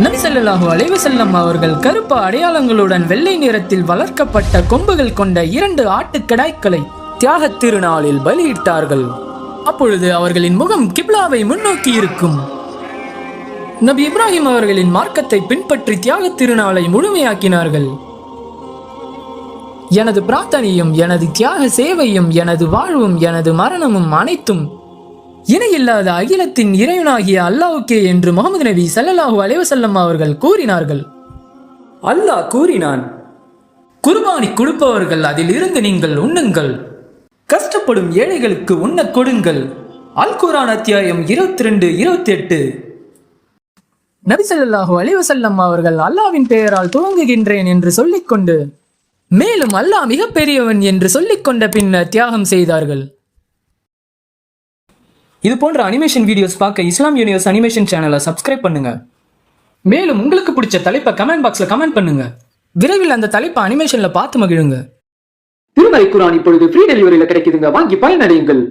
நபி ஸல்லல்லாஹு அலைஹி வஸல்லம் அவர்கள் கருப்பு அடையாளங்களுடன் வெள்ளை நிறத்தில் வளர்க்கப்பட்ட கொம்புகள் கொண்ட 2 ஆட்டுக்கடாய்களை தியாக திருநாளில் பலியிட்டார்கள். அப்பொழுது அவர்களின் முகம் கிப்லாவை முன்னோக்கி இருக்கும். நபி இப்ராஹிம் அவர்களின் மார்க்கத்தை பின்பற்றி தியாக திருநாளை முழுமையாக்கினார்கள். எனது பிரார்த்தனையும் எனது தியாக சேவையும் எனது வாழ்வும் எனது மரணமும் அனைத்தும் இணையில்லாத அகிலத்தின் இறைவனாகிய அல்லாஹ்வுக்கே என்று முஹம்மது நபி ஸல்லல்லாஹு அலைஹி வஸல்லம் அவர்கள் கூறினார்கள். அல்லாஹ் கூறினான், குர்பானி கொடுப்பவர்கள் அதில் இருந்து நீங்கள் உண்ணுங்கள், கஷ்டப்படும் ஏழைகளுக்கு உண்ண கொடுங்கள். அல் குர்ஆன் அத்தியாயம் 22-28. நபி ஸல்லல்லாஹு அலைஹி வஸல்லம் அவர்கள் அல்லாஹ்வின் பெயரால் துவங்குகின்றேன் என்று சொல்லிக்கொண்டு மேலும் அல்லாஹ் மிக பெரியவன் என்று சொல்லிக்கொண்ட பின்னர் தியாகம் செய்தார்கள். இது போன்ற அனிமேஷன் வீடியோஸ் பார்க்க இஸ்லாம் யூனிவர்ஸ் அனிமேஷன் சேனலை சப்ஸ்கிரைப் பண்ணுங்க. மேலும் உங்களுக்கு பிடிச்ச தலைப்பை கமெண்ட் பாக்ஸ்ல கமெண்ட் பண்ணுங்க. விரைவில் அந்த தலைப்பை அனிமேஷன்ல பார்த்து மகிழுங்க. திருமறை குர்ஆன் இப்பொழுது ஃப்ரீ டெலிவரியில கிடைக்குதுங்க, வாங்கி பயனடையுங்கள்.